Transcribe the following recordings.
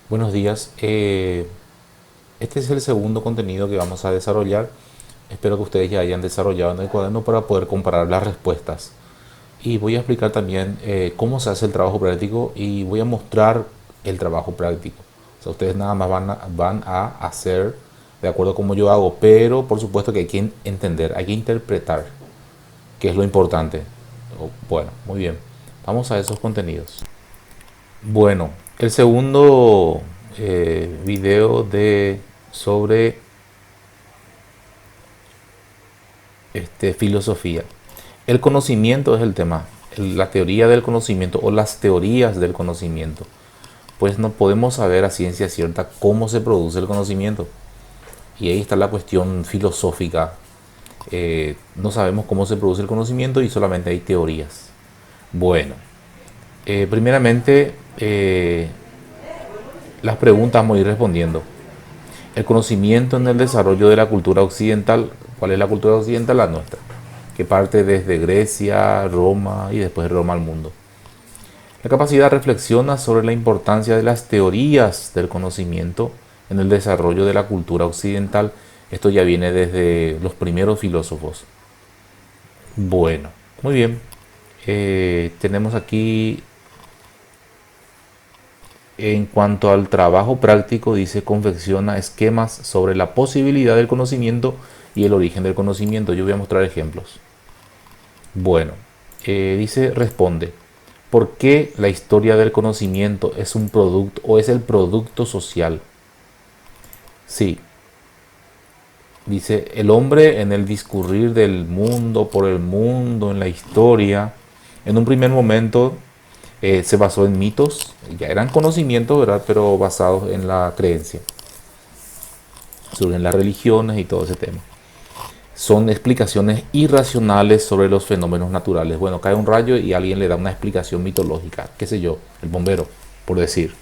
Buenos días. Este es el segundo contenido que vamos a desarrollar. Espero que ustedes ya hayan desarrollado en el cuaderno para poder comparar las respuestas. Y voy a explicar también cómo se hace el trabajo práctico y voy a mostrar el trabajo práctico. O sea, ustedes nada más van a hacer de acuerdo a como yo hago, pero por supuesto que hay que entender, hay que interpretar, que es lo importante. Bueno, muy bien. Vamos a esos contenidos. Bueno, el segundo video sobre filosofía. El conocimiento es el tema, la teoría del conocimiento o las teorías del conocimiento. Pues no podemos saber a ciencia cierta cómo se produce el conocimiento. Y ahí está la cuestión filosófica. No sabemos cómo se produce el conocimiento y solamente hay teorías. Bueno, primeramente las preguntas vamos a ir respondiendo. El conocimiento en el desarrollo de la cultura occidental. ¿Cuál es la cultura occidental? La nuestra, que parte desde Grecia, Roma y después de Roma al mundo. La capacidad reflexiona sobre la importancia de las teorías del conocimiento en el desarrollo de la cultura occidental. Esto ya viene desde los primeros filósofos. Bueno, muy bien. Tenemos aquí, en cuanto al trabajo práctico, dice confecciona esquemas sobre la posibilidad del conocimiento y el origen del conocimiento. Yo voy a mostrar ejemplos. Bueno, dice responde. ¿Por qué la historia del conocimiento es un producto o es el producto social? Sí, dice el hombre en el discurrir del mundo, por el mundo, en la historia, en un primer momento se basó en mitos, ya eran conocimientos, ¿verdad? Pero basados en la creencia, surgen las religiones y todo ese tema. Son explicaciones irracionales sobre los fenómenos naturales. Bueno, cae un rayo y alguien le da una explicación mitológica, qué sé yo, el bombero, por decir.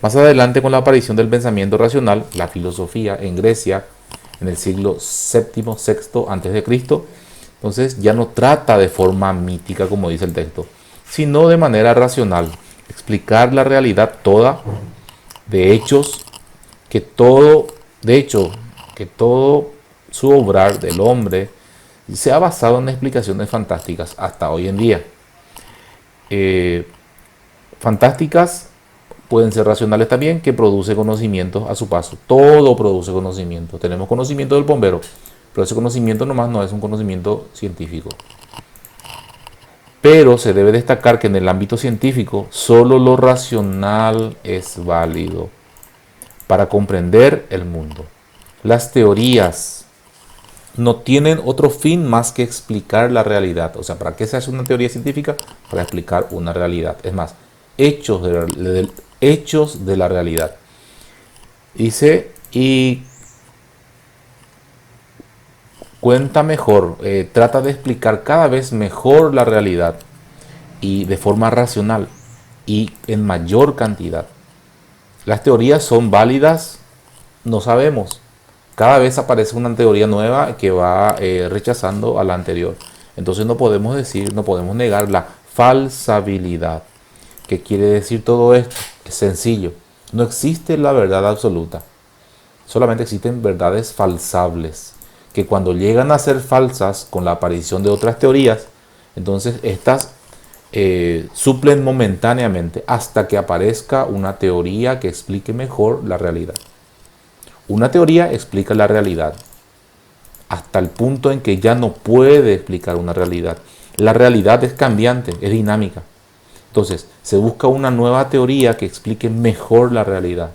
Más adelante, con la aparición del pensamiento racional, la filosofía en Grecia, en el siglo séptimo, sexto antes de Cristo, entonces ya no trata de forma mítica, como dice el texto, sino de manera racional, explicar la realidad toda, de hechos, que todo, de hecho, que todo su obrar del hombre se ha basado en explicaciones fantásticas hasta hoy en día. Eh, Fantásticas pueden ser racionales también, que produce conocimiento a su paso. Todo produce conocimiento. Tenemos conocimiento del bombero, pero ese conocimiento nomás no es un conocimiento científico. Pero se debe destacar que en el ámbito científico solo lo racional es válido para comprender el mundo. Las teorías no tienen otro fin más que explicar la realidad. O sea, ¿para qué se hace una teoría científica? Para explicar una realidad. Es más, hechos de la realidad. Dice, y cuenta mejor, trata de explicar cada vez mejor la realidad y de forma racional y en mayor cantidad. Las teorías son válidas, no sabemos. Cada vez aparece una teoría nueva que va rechazando a la anterior. Entonces no podemos decir, no podemos negar la falsabilidad. ¿Qué quiere decir todo esto? Es sencillo. No existe la verdad absoluta. Solamente existen verdades falsables, que cuando llegan a ser falsas con la aparición de otras teorías, entonces estas suplen momentáneamente hasta que aparezca una teoría que explique mejor la realidad. Una teoría explica la realidad hasta el punto en que ya no puede explicar una realidad. La realidad es cambiante, es dinámica. Entonces, se busca una nueva teoría que explique mejor la realidad.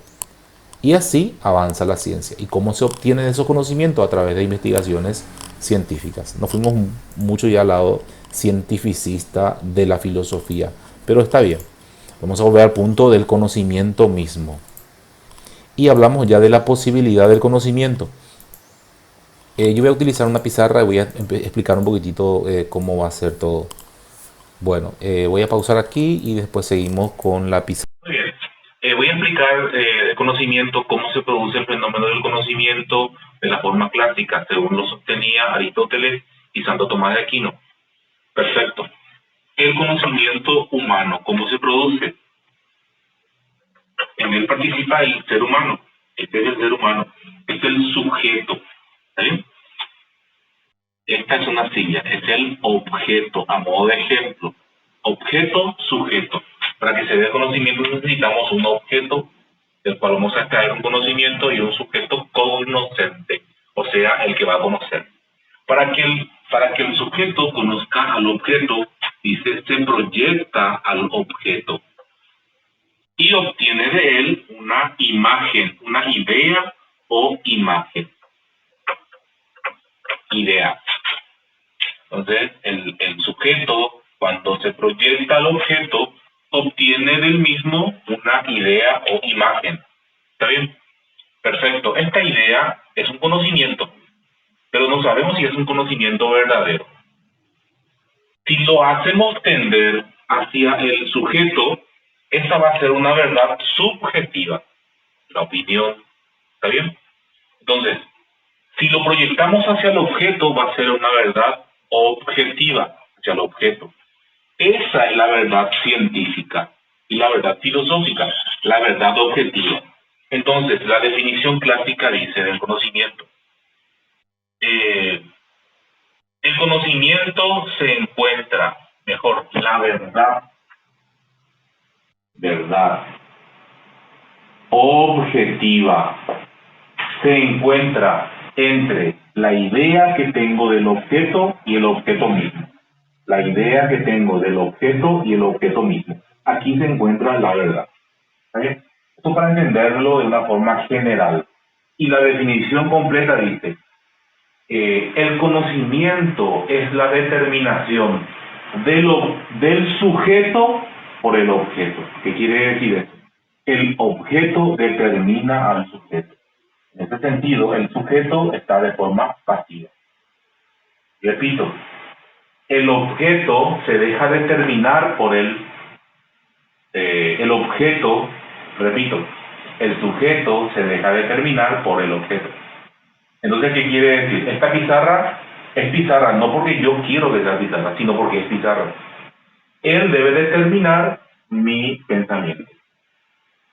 Y así avanza la ciencia. ¿Y cómo se obtienen esos conocimientos? A través de investigaciones científicas. Nos fuimos mucho ya al lado cientificista de la filosofía, pero está bien. Vamos a volver al punto del conocimiento mismo. Y hablamos ya de la posibilidad del conocimiento. Yo voy a utilizar una pizarra y voy a explicar un poquitito cómo va a ser todo. Bueno, voy a pausar aquí y después seguimos con la pizarra. Muy bien. Voy a explicar el conocimiento, cómo se produce el fenómeno del conocimiento de la forma clásica, según lo sostenía Aristóteles y Santo Tomás de Aquino. Perfecto. El conocimiento humano, ¿cómo se produce? En él participa el ser humano. Este es el ser humano. Este es el sujeto. ¿Está bien? Esta es una silla. Este es el objeto, a modo de ejemplo. Objeto, sujeto. Para que se dé conocimiento necesitamos un objeto del cual vamos a extraer un conocimiento y un sujeto cognoscente, o sea, el que va a conocer. Para que el sujeto conozca al objeto, dice, se proyecta al objeto y obtiene de él una imagen, una idea o imagen. Idea. Entonces, el sujeto, cuando se proyecta al objeto, obtiene del mismo una idea o imagen. ¿Está bien? Perfecto. Esta idea es un conocimiento, pero no sabemos si es un conocimiento verdadero. Si lo hacemos tender hacia el sujeto, esta va a ser una verdad subjetiva, la opinión. ¿Está bien? Entonces, si lo proyectamos hacia el objeto, va a ser una verdad objetiva hacia el objeto. Esa es la verdad científica y la verdad filosófica, la verdad objetiva. Entonces, la definición clásica dice del conocimiento. El conocimiento se encuentra, mejor, la verdad objetiva se encuentra entre la idea que tengo del objeto y el objeto mismo. La idea que tengo del objeto y el objeto mismo. Aquí se encuentra la verdad. ¿Sí? Esto para entenderlo de una forma general. Y la definición completa dice, el conocimiento es la determinación del sujeto por el objeto. ¿Qué quiere decir eso? El objeto determina al sujeto. En ese sentido, el sujeto está de forma pasiva. Repito, el objeto se deja determinar por el objeto, repito, el sujeto se deja determinar por el objeto. Entonces, ¿qué quiere decir? Esta pizarra es pizarra no porque yo quiero que sea pizarra, sino porque es pizarra. Él debe determinar mi pensamiento.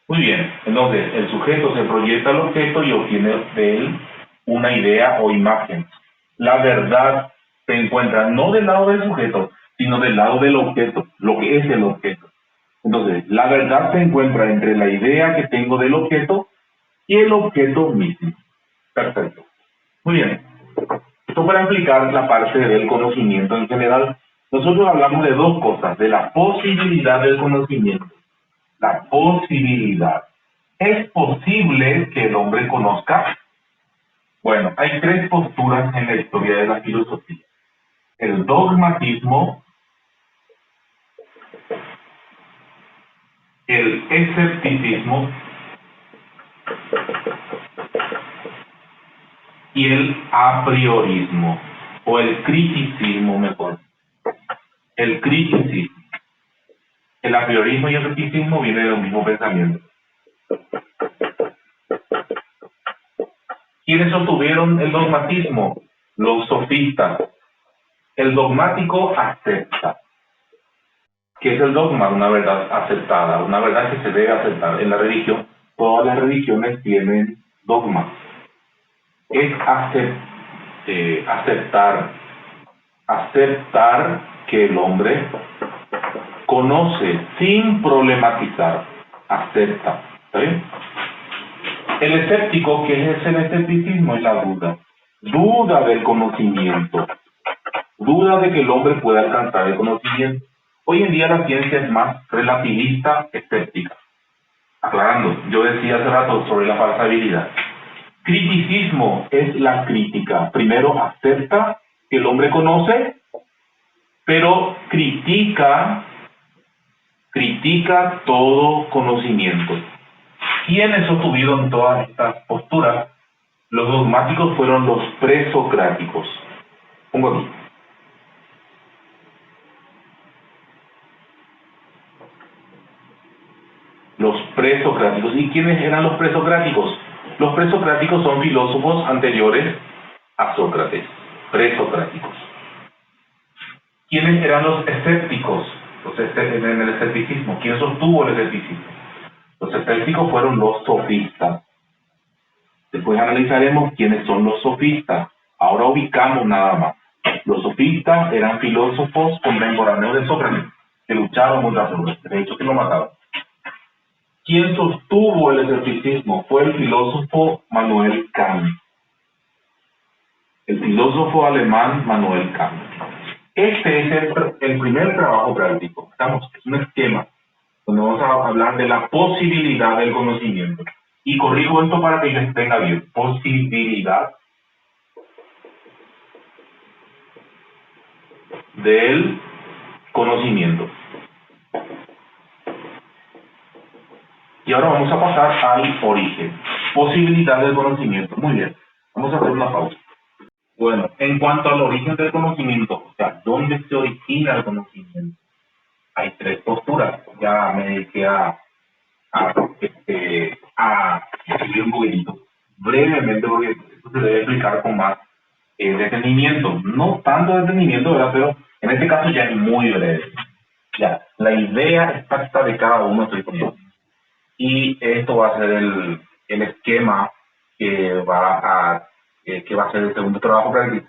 Muy bien, entonces el sujeto se proyecta al objeto y obtiene de él una idea o imagen. La verdad se encuentra no del lado del sujeto, sino del lado del objeto, lo que es el objeto. Entonces, la verdad se encuentra entre la idea que tengo del objeto y el objeto mismo. Perfecto. Muy bien. Esto para explicar la parte del conocimiento en general. Nosotros hablamos de dos cosas, de la posibilidad del conocimiento. La posibilidad. ¿Es posible que el hombre conozca? Bueno, hay tres posturas en la historia de la filosofía. El dogmatismo, el escepticismo y el apriorismo, o el criticismo mejor. El criticismo. El apriorismo y el escepticismo vienen del mismo pensamiento. ¿Quiénes sostuvieron el dogmatismo? Los sofistas. El dogmático acepta. ¿Qué es el dogma? Una verdad aceptada, una verdad que se debe aceptar. En la religión, todas las religiones tienen dogmas. Es aceptar que el hombre conoce sin problematizar, acepta. ¿Está bien? El escéptico, ¿qué es el escepticismo? Es la duda. Duda del conocimiento. Duda de que el hombre pueda alcanzar el conocimiento. Hoy en día la ciencia es más relativista, escéptica. Aclarando, yo decía hace rato sobre la falsabilidad. Criticismo es la crítica. Primero acepta que el hombre conoce, pero critica todo conocimiento. ¿Quiénes sostuvieron todas estas posturas? Los dogmáticos fueron los presocráticos. Pongo aquí. Los presocráticos. ¿Y quiénes eran los presocráticos? Los presocráticos son filósofos anteriores a Sócrates. Presocráticos. ¿Quiénes eran los escépticos? En el escepticismo. ¿Quién sostuvo el escepticismo? Los escépticos fueron los sofistas. Después analizaremos quiénes son los sofistas. Ahora ubicamos nada más. Los sofistas eran filósofos contemporáneos de Sócrates, que lucharon contra Sócrates, de hecho que lo mataron. Quien sostuvo el escepticismo fue el filósofo Manuel Kant. El filósofo alemán Manuel Kant. Este es el primer trabajo práctico. Es un esquema donde vamos a hablar de la posibilidad del conocimiento. Y corrijo esto para que les tenga bien. Posibilidad del conocimiento. Y ahora vamos a pasar al origen. Posibilidad del conocimiento. Muy bien. Vamos a hacer una pausa. Bueno, en cuanto al origen del conocimiento, o sea, ¿dónde se origina el conocimiento? Hay tres posturas. Ya me dediqué a escribir un poquitito. Brevemente, porque esto se debe explicar con más detenimiento. No tanto detenimiento, ¿verdad? Pero en este caso ya es muy breve. Ya, la idea exacta de cada uno estoy poniendo. Y esto va a ser el esquema que va a ser el segundo trabajo práctico.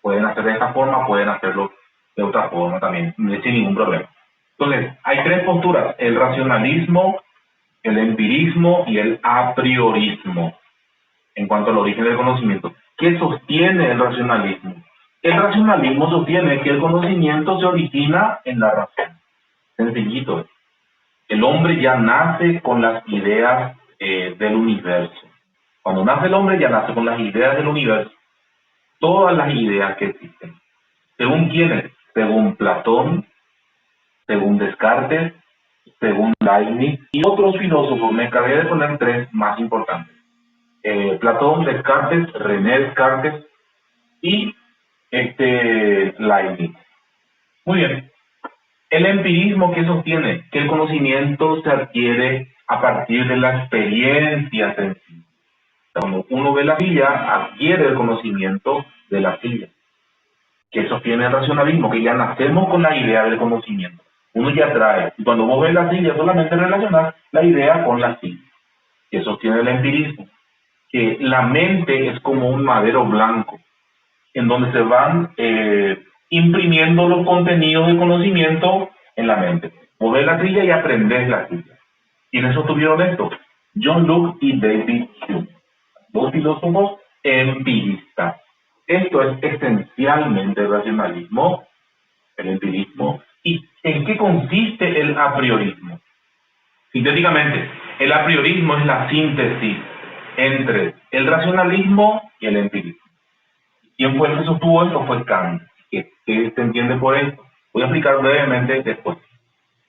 Pueden hacer de esta forma, pueden hacerlo de otra forma también, sin ningún problema. Entonces, hay tres posturas: el racionalismo, el empirismo y el a priorismo. En cuanto al origen del conocimiento, ¿qué sostiene el racionalismo? El racionalismo sostiene que el conocimiento se origina en la razón. Sencillito. El hombre ya nace con las ideas del universo. Cuando nace el hombre ya nace con las ideas del universo. Todas las ideas que existen. ¿Según quiénes? Según Platón, según Descartes, según Leibniz y otros filósofos. Me encargué de poner tres más importantes. Platón, Descartes, René Descartes y Leibniz. Muy bien. El empirismo, ¿qué sostiene? Que el conocimiento se adquiere a partir de la experiencia sencilla. Cuando uno ve la silla, adquiere el conocimiento de la silla. ¿Qué sostiene el racionalismo? Que ya nacemos con la idea del conocimiento. Uno ya trae. Y cuando vos ves la silla, solamente relacionar la idea con la silla. ¿Qué sostiene el empirismo? Que la mente es como un madero blanco, en donde se van imprimiendo los contenidos de conocimiento en la mente. Vos ves la silla y aprendés la silla. ¿Quiénes sostuvieron esto? John Locke y David Hume, dos filósofos empiristas. Esto es esencialmente el racionalismo, el empirismo. ¿Y en qué consiste el a priorismo? Sintéticamente, el a priorismo es la síntesis entre el racionalismo y el empirismo. ¿Quién fue el que sostuvo esto? Fue Kant. ¿Qué se entiende por esto? Voy a explicar brevemente después.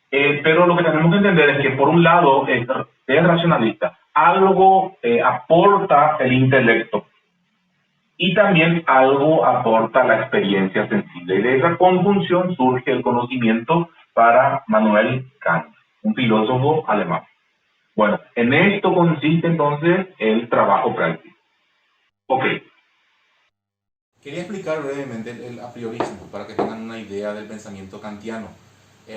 Pero lo que tenemos que entender es que, por un lado, es racionalista. Algo aporta el intelecto y también algo aporta la experiencia sensible. Y de esa conjunción surge el conocimiento para Manuel Kant, un filósofo alemán. Bueno, en esto consiste entonces el trabajo práctico. Ok. Quería explicar brevemente el a priorismo para que tengan una idea del pensamiento kantiano.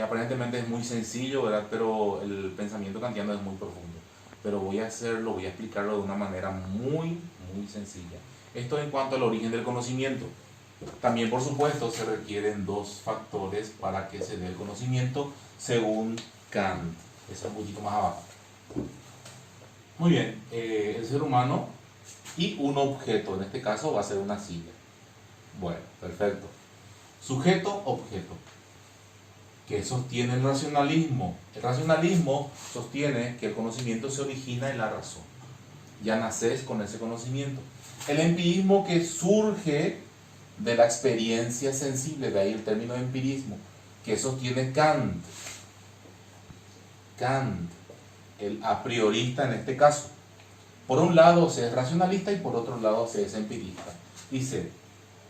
Aparentemente es muy sencillo, ¿verdad? Pero el pensamiento kantiano es muy profundo. Pero voy a explicarlo de una manera muy sencilla. Esto en cuanto al origen del conocimiento. También, por supuesto, se requieren dos factores para que se dé el conocimiento según Kant. Eso es un poquito más abajo. Muy bien, el ser humano y un objeto, en este caso va a ser una silla. Bueno, perfecto. Sujeto, objeto. ¿Qué sostiene el racionalismo? El racionalismo sostiene que el conocimiento se origina en la razón. Ya naces con ese conocimiento. El empirismo, que surge de la experiencia sensible, de ahí el término empirismo, que sostiene Kant. Kant, el a priorista en este caso. Por un lado se es racionalista y por otro lado se es empirista. Dice,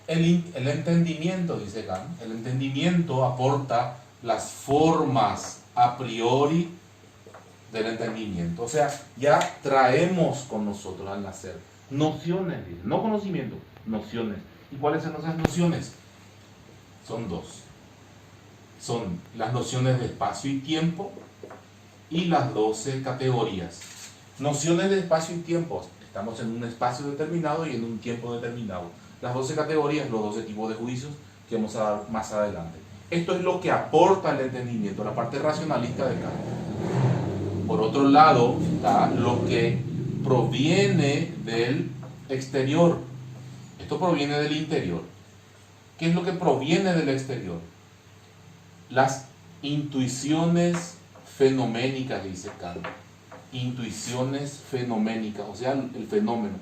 el entendimiento, dice Kant, el entendimiento aporta las formas a priori del entendimiento. O sea, ya traemos con nosotros al nacer nociones, no conocimiento, nociones. ¿Y cuáles son esas nociones? Son dos. Son las nociones de espacio y tiempo y las 12 categorías. Nociones de espacio y tiempo. Estamos en un espacio determinado y en un tiempo determinado. Las 12 categorías, los 12 tipos de juicios que vamos a dar más adelante. Esto es lo que aporta el entendimiento, la parte racionalista de Kant. Por otro lado, está lo que proviene del exterior. Esto proviene del interior. ¿Qué es lo que proviene del exterior? Las intuiciones fenoménicas, dice Kant. Intuiciones fenoménicas, o sea, el fenómeno.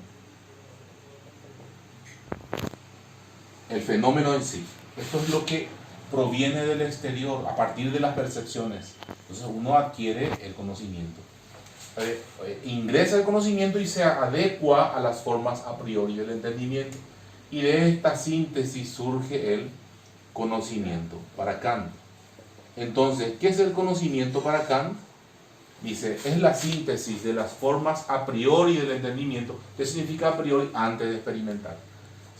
El fenómeno en sí. Esto es lo que proviene del exterior, a partir de las percepciones. Entonces uno adquiere el conocimiento. Ingresa el conocimiento y se adecua a las formas a priori del entendimiento. Y de esta síntesis surge el conocimiento para Kant. Entonces, ¿qué es el conocimiento para Kant? Dice, es la síntesis de las formas a priori del entendimiento. ¿Qué significa a priori? Antes de experimentar.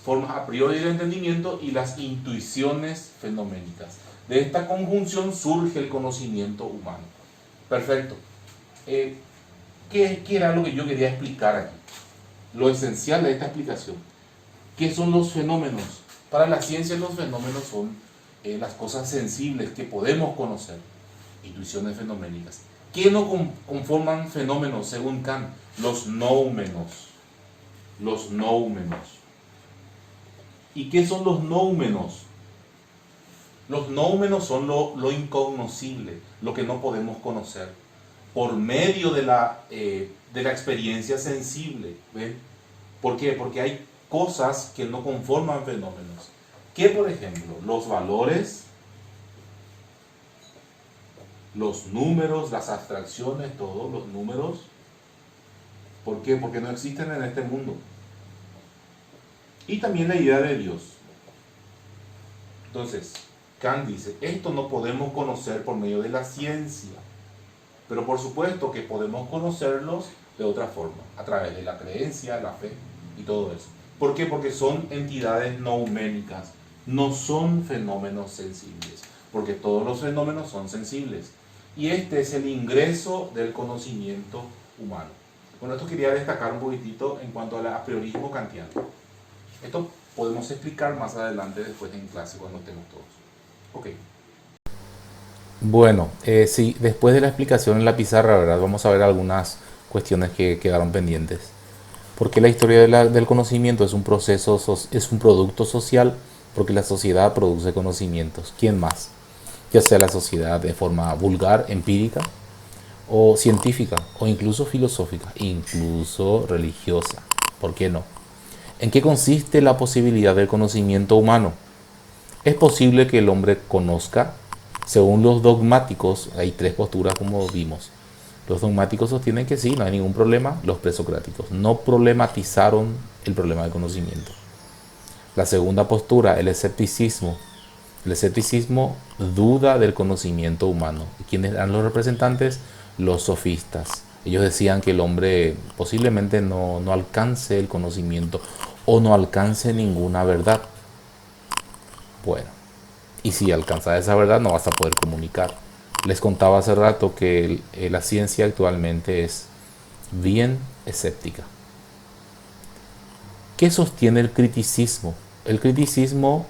Formas a priori del entendimiento y las intuiciones fenoménicas. De esta conjunción surge el conocimiento humano. Perfecto. ¿Qué era lo que yo quería explicar aquí? Lo esencial de esta explicación. ¿Qué son los fenómenos? Para la ciencia los fenómenos son las cosas sensibles que podemos conocer. Intuiciones fenoménicas. ¿Qué no conforman fenómenos según Kant? Los noúmenos. Los noúmenos. ¿Y qué son los noúmenos? Los noúmenos son lo incognoscible, lo que no podemos conocer, por medio de la experiencia sensible. ¿Ven? ¿Por qué? Porque hay cosas que no conforman fenómenos. ¿Qué, por ejemplo? Los valores, los números, las abstracciones, todos los números. ¿Por qué? Porque no existen en este mundo. Y también la idea de Dios. Entonces, Kant dice, esto no podemos conocer por medio de la ciencia, pero por supuesto que podemos conocerlos de otra forma, a través de la creencia, la fe y todo eso. ¿Por qué? Porque son entidades nouménicas, no son fenómenos sensibles, porque todos los fenómenos son sensibles. Y este es el ingreso del conocimiento humano. Bueno, esto quería destacar un poquitito en cuanto al a priorismo kantiano. Esto podemos explicar más adelante después en clase cuando estemos todos. Ok. Bueno, sí, después de la explicación en la pizarra, ¿verdad? Vamos a ver algunas cuestiones que quedaron pendientes. Porque la historia del conocimiento es un proceso, es un producto social, porque la sociedad produce conocimientos. ¿Quién más? Ya sea la sociedad de forma vulgar, empírica, o científica, o incluso filosófica, incluso religiosa. ¿Por qué no? ¿En qué consiste la posibilidad del conocimiento humano? Es posible que el hombre conozca, según los dogmáticos, hay tres posturas como vimos. Los dogmáticos sostienen que sí, no hay ningún problema. Los presocráticos no problematizaron el problema del conocimiento. La segunda postura, el escepticismo. El escepticismo duda del conocimiento humano. ¿Quiénes eran los representantes? Los sofistas. Ellos decían que el hombre posiblemente no alcance el conocimiento o no alcance ninguna verdad. Bueno, y si alcanzas esa verdad no vas a poder comunicar. Les contaba hace rato que la ciencia actualmente es bien escéptica. ¿Qué sostiene el criticismo? El criticismo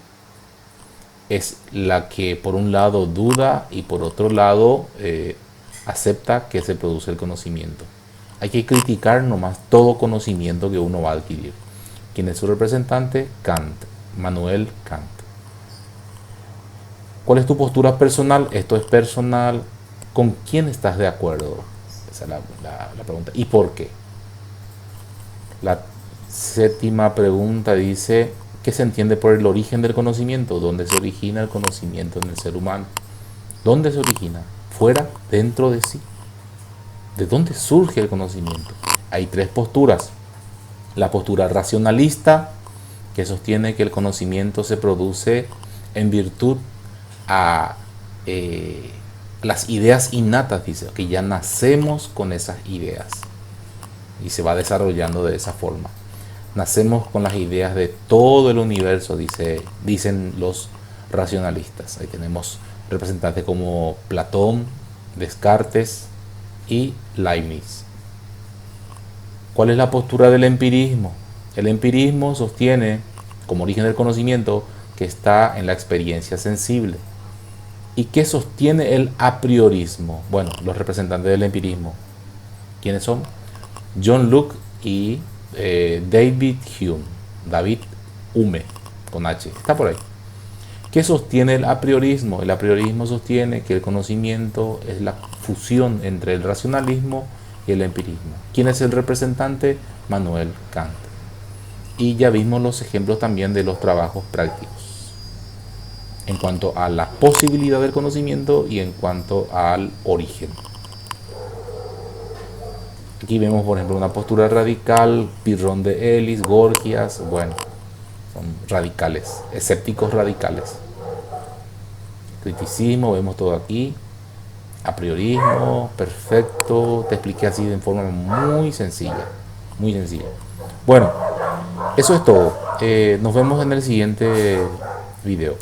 es la que por un lado duda y por otro lado acepta que se produce el conocimiento. Hay que criticar nomás todo conocimiento que uno va a adquirir. ¿Quién es su representante? Kant, Manuel Kant. ¿Cuál es tu postura personal? Esto es personal. ¿Con quién estás de acuerdo? Esa es la pregunta. ¿Y por qué? La séptima pregunta dice, ¿qué se entiende por el origen del conocimiento? ¿Dónde se origina el conocimiento en el ser humano? ¿Dónde se origina? ¿Fuera? ¿Dentro de sí? ¿De dónde surge el conocimiento? Hay tres posturas. La postura racionalista, que sostiene que el conocimiento se produce en virtud a las ideas innatas, dice, que ya nacemos con esas ideas y se va desarrollando de esa forma. Nacemos con las ideas de todo el universo, dicen los racionalistas. Ahí tenemos representantes como Platón, Descartes, y Leibniz. ¿Cuál es la postura del empirismo? El empirismo sostiene como origen del conocimiento que está en la experiencia sensible. ¿Y qué sostiene el apriorismo? Bueno, los representantes del empirismo. ¿Quiénes son? John Locke y David Hume. David Hume, con H. Está por ahí. ¿Qué sostiene el apriorismo? El apriorismo sostiene que el conocimiento es la fusión entre el racionalismo y el empirismo. ¿Quién es el representante? Manuel Kant. Y ya vimos los ejemplos también de los trabajos prácticos en cuanto a la posibilidad del conocimiento y en cuanto al origen. Aquí vemos, por ejemplo, una postura radical, Pirrón de Elis, Gorgias, bueno, son radicales, escépticos radicales. Criticismo, vemos todo aquí. A priorismo, perfecto, te expliqué así de forma muy sencilla, muy sencilla. Bueno, eso es todo. Nos vemos en el siguiente video.